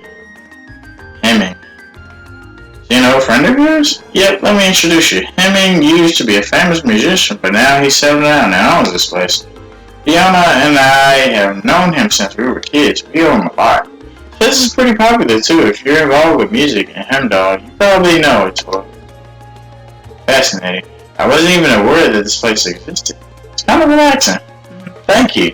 You know a friend of yours? Yep, let me introduce you. Hemming used to be a famous musician, but now he's settled down and owns this place. Fiona and I have known him since we were kids. We owe him a lot. This is pretty popular too. If you're involved with music in Hemdall, you probably know it well. fascinating. I wasn't even aware that this place existed. It's kind of relaxing. Thank you.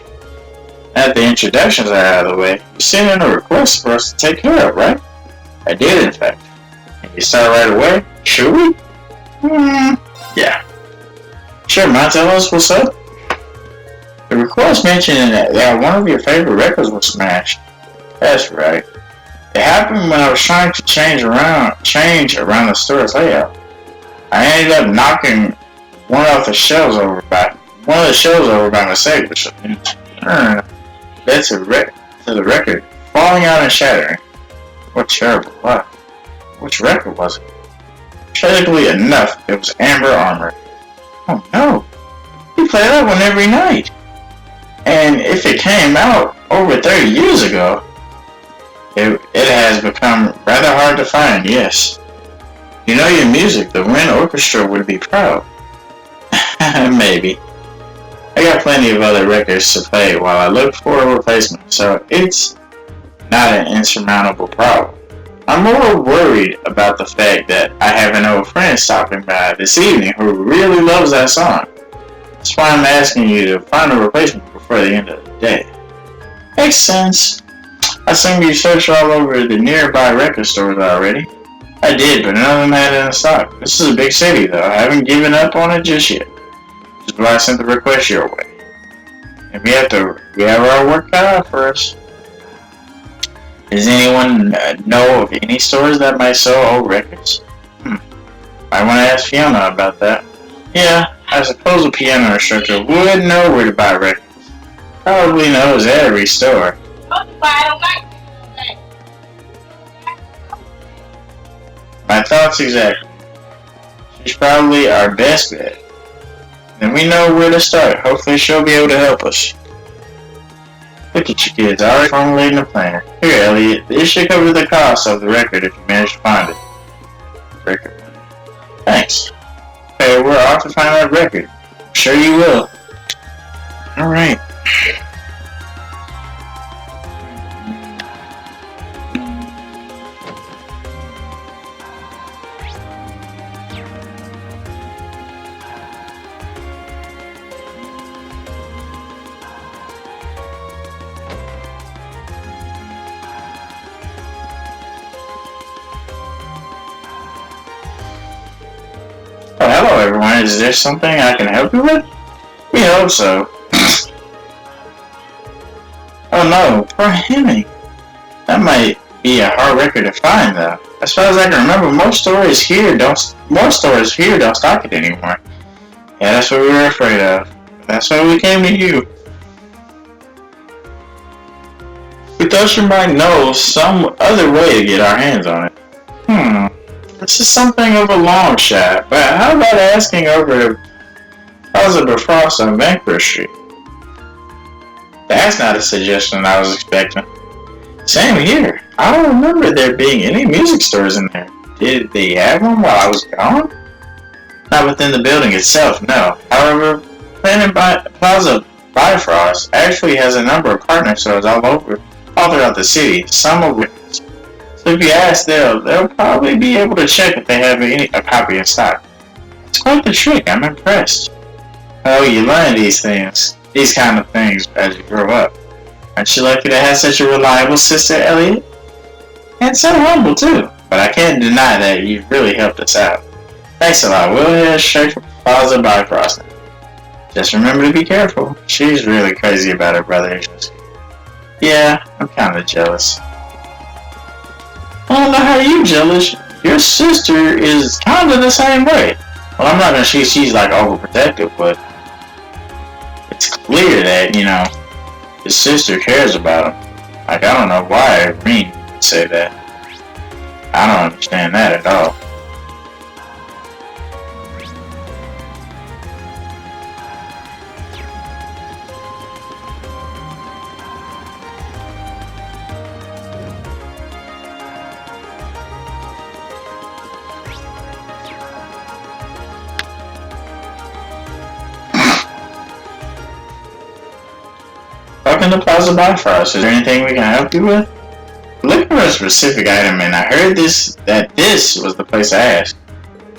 Now that the introductions are out of the way, you sent in a request for us to take care of, right? I did, in fact. Can you start right away? Should we? Yeah. Sure, mind telling us what's up? The request mentioned that one of your favorite records was smashed. That's right. It happened when I was trying to change around the store's layout. I ended up knocking one of the shelves over by mistake, which led to the record falling out and shattering. What terrible luck. Which record was it? Tragically enough, it was Amber Armor. Oh no! We play that one every night! And if it came out over 30 years ago, it has become rather hard to find, yes. You know your music, the Wind Orchestra would be proud. Maybe. I got plenty of other records to play while I look for a replacement, so it's not an insurmountable problem. I'm more worried about the fact that I have an old friend stopping by this evening who really loves that song. That's why I'm asking you to find a replacement before the end of the day. Makes sense. I assume you searched all over the nearby record stores already. I did, but none of them had it in stock. This is a big city, though. I haven't given up on it just yet. Which is why I sent the request your way. And we have our work cut out for us. Does anyone know of any stores that might sell old records? I want to ask Fiona about that. Yeah, I suppose a piano instructor would know where to buy records. Probably knows every store. My thoughts exactly. She's probably our best bet. Then we know where to start. Hopefully she'll be able to help us. Look at you kids, already formulating a plan. Here, Elliot, this should cover the cost of the record if you manage to find it. Record. Thanks. Okay, we're off to find that record. I'm sure you will. Alright. Oh, hello everyone. Is there something I can help you with? We hope so. Oh no, poor Henry. That might be a hard record to find though. As far as I can remember, most stores here don't stock it anymore. Yeah, that's what we were afraid of. That's why we came to you. We thought you might know some other way to get our hands on it. This is something of a long shot, but how about asking over to Elizabeth Frost on Vancouver Street? That's not a suggestion I was expecting. Same here. I don't remember there being any music stores in there. Did they have one while I was gone? Not within the building itself, no. However, Plaza Bifrost actually has a number of partner stores all throughout the city, some of which. So if you ask, they'll probably be able to check if they have a copy in stock. It's quite the trick. I'm impressed. Oh, you learn these kind of things as you grow up. Aren't you lucky to have such a reliable sister, Elliot? And so humble too. But I can't deny that you've really helped us out. Thanks a lot. We'll head straight for Plaza Bifrost now. Just remember to be careful. She's really crazy about her brother. Yeah, I'm kind of jealous. I don't know how you're jealous. Your sister is kind of the same way. Well, I'm not gonna say she's like overprotective, but it's clear that, his sister cares about him. Like, I don't know why Irene would say that. I don't understand that at all. Welcome to Plaza Bifrost. Is there anything we can help you with? Looking for a specific item, and I heard that this was the place to ask.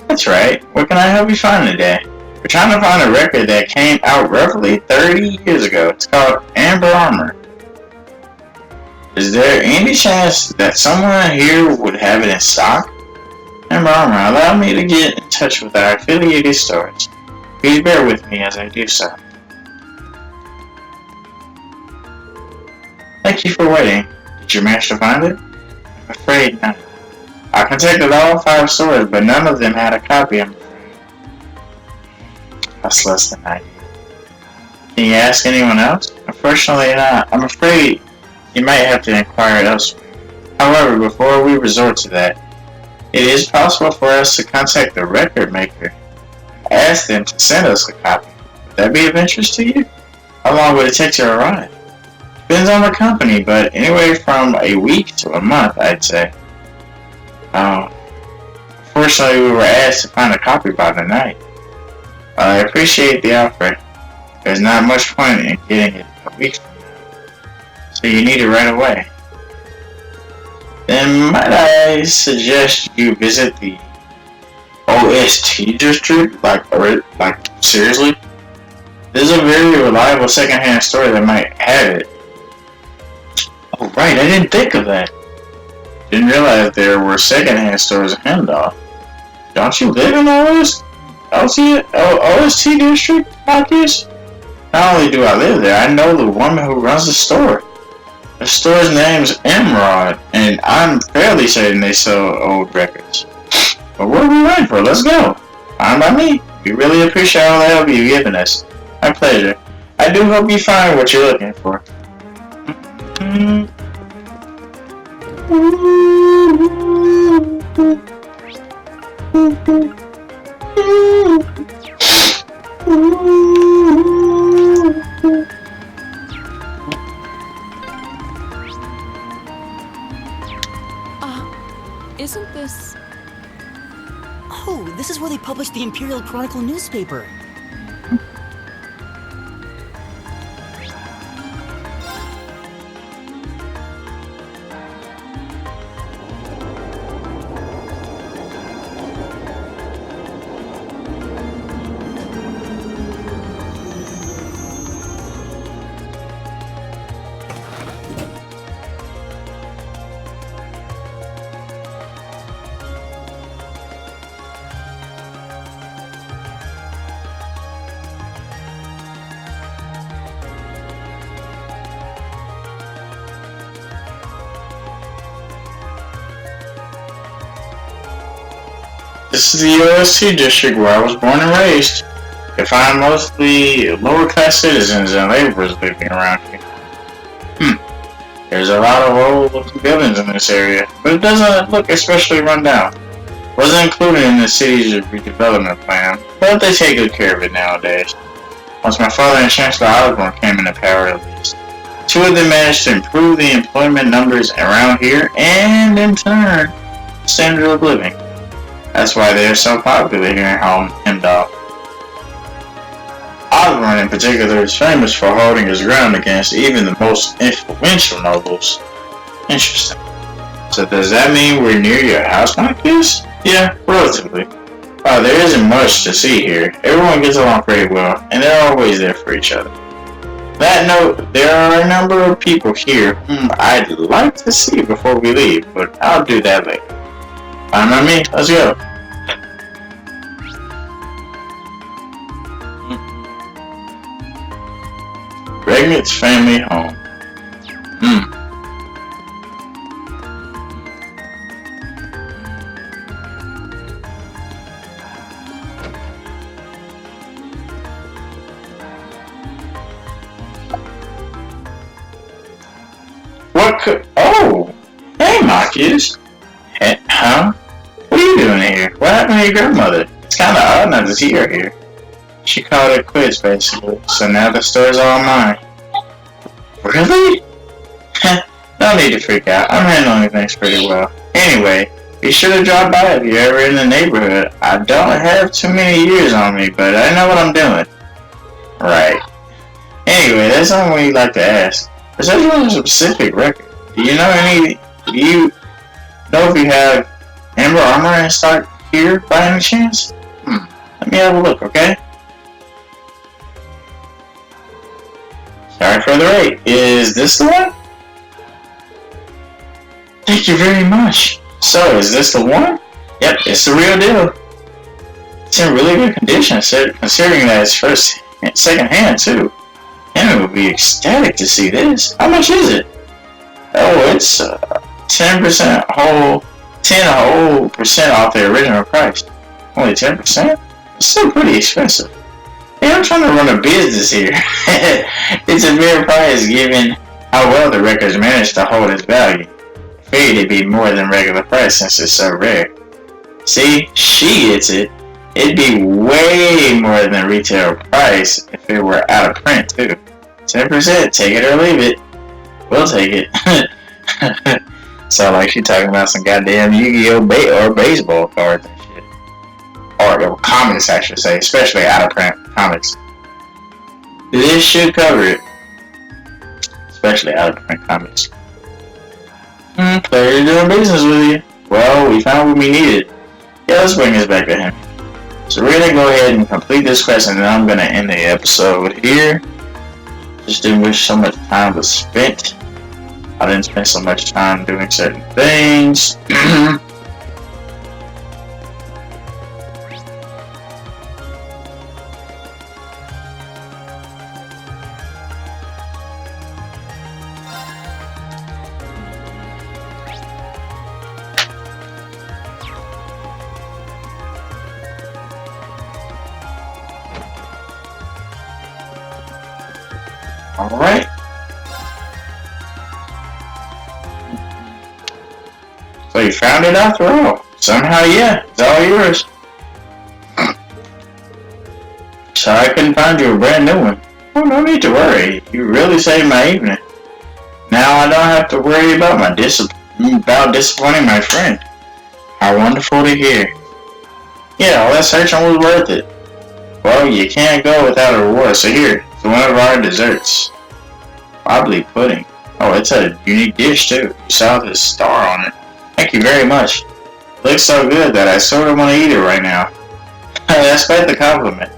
That's right. What can I help you find today? We're trying to find a record that came out roughly 30 years ago. It's called Amber Armor. Is there any chance that someone here would have it in stock? Amber Armor, allow me to get in touch with our affiliated stores. Please bear with me as I do so. Thank you for waiting. Did you manage to find it? I'm afraid not. I contacted all 5 stores, but none of them had a copy, I'm afraid. That's less than ideal. Can you ask anyone else? Unfortunately not. I'm afraid you might have to inquire elsewhere. However, before we resort to that, it is possible for us to contact the record maker and ask them to send us a copy. Would that be of interest to you? How long would it take to arrive? Depends on the company, but anywhere from a week to a month, I'd say. Unfortunately, we were asked to find a copy by tonight. I appreciate the offer. There's not much point in getting it a week from now, so you need it right away. Then might I suggest you visit the OST district? Like seriously? There's a very reliable secondhand store that might have it. Oh right, I didn't think of that. Didn't realize there were secondhand stores in Heimdall. Don't you live in OST district, Marcus? Not only do I live there, I know the woman who runs the store. The store's name's Emerald, and I'm fairly certain they sell old records. But what are we waiting for? Let's go. Fine by me. We really appreciate all the help you've given us. My pleasure. I do hope you find what you're looking for. Isn't this... Oh, this is where they published the Imperial Chronicle newspaper. This is the OST district where I was born and raised. You find mostly lower class citizens and laborers living around here. There's a lot of old looking buildings in this area, but it doesn't look especially run down. Wasn't included in the city's redevelopment plan, but they take good care of it nowadays. Once my father and Chancellor Osborne came into power at least, 2 of them managed to improve the employment numbers around here and in turn, the standard of living. That's why they are so popular here in Heimdall. Osborne in particular is famous for holding his ground against even the most influential nobles. Interesting. So does that mean we're near your house, Marcus? Yeah, relatively. There isn't much to see here. Everyone gets along pretty well, and they're always there for each other. That note, there are a number of people here whom I'd like to see before we leave, but I'll do that later. Fine by me, let's go. Regnit's family home. What could... Oh! Hey, Marcus! Hey, huh? What are you doing here? What happened to your grandmother? It's kinda odd not to see her here. She called it quits, basically, so now the store's all mine. Really? No need to freak out. I'm handling things pretty well. Anyway, be sure to drop by if you're ever in the neighborhood. I don't have too many years on me, but I know what I'm doing. Right. Anyway, that's something we'd like to ask. Is there a specific record? Do you know if you have Amber Armor in stock here by any chance? Let me have a look, okay? Sorry for the wait. Is this the one? Thank you very much. So, is this the one? Yep, it's the real deal. It's in really good condition, considering that it's second hand too. Henry would be ecstatic to see this. How much is it? Oh, it's 10% whole, 10% off the original price. Only 10%? It's still pretty expensive. Hey, I'm trying to run a business here. It's a fair price given how well the records managed to hold its value. I figured it'd be more than regular price since it's so rare. See, she gets it. It'd be way more than retail price if it were out of print too. 10%, take it or leave it. We'll take it. Sound like she talking about some goddamn Yu-Gi-Oh! Or baseball cards and shit. Or comics, I should say, especially out of print comics. This should cover it. Especially out of print comics. Pleasure doing business with you. Well, we found what we needed. Yeah, let's bring this back to him. So we're gonna go ahead and complete this quest, and then I'm gonna end the episode here. Just didn't wish so much time was spent. I didn't spend so much time doing certain things. Alright. So you found it after all. Somehow, yeah, it's all yours. Sorry I couldn't find you a brand new one. Oh, no need to worry. You really saved my evening. Now I don't have to worry about disappointing my friend. How wonderful to hear. Yeah, all that searching was worth it. Well, you can't go without a reward, so here, it's one of our desserts. Wobbly pudding. Oh, it's a unique dish too. You saw this star on it. Thank you very much. It looks so good that I sort of want to eat it right now. That's quite the compliment.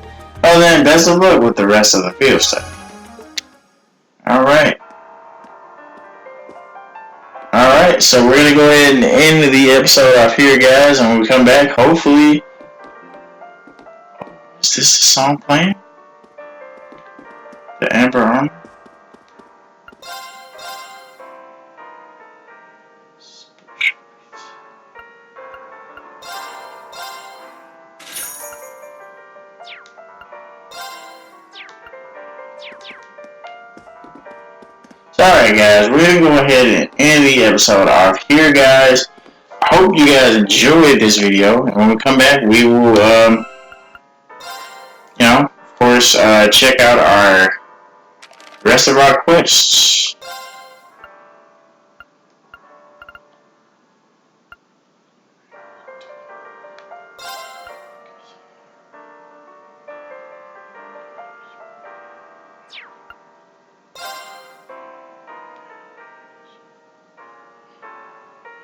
Oh, then, best of luck with the rest of the field stuff. Alright. Alright, so we're going to go ahead and end the episode off here, guys, and when we come back, hopefully... Is this the song playing? The Amber Armor? Alright guys, we're going to go ahead and end the episode off here, guys. I hope you guys enjoyed this video, and when we come back, we will, of course, check out our rest of our quests.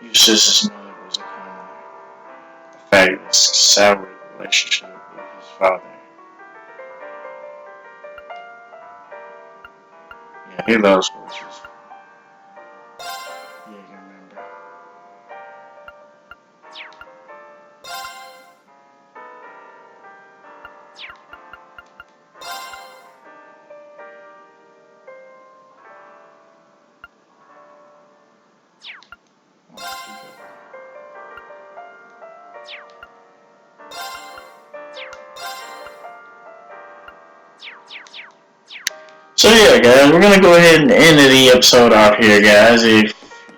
Eustace's mother was a common, fabulous, sour relationship with his father. Yeah, he loves horses. Yeah, you remember. So yeah, guys, we're gonna go ahead and end the episode off here, guys. If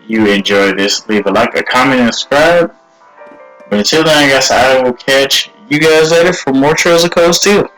you enjoyed this, leave a like, a comment, and subscribe. But until then, I guess I will catch you guys later for more Trails of Codes 2.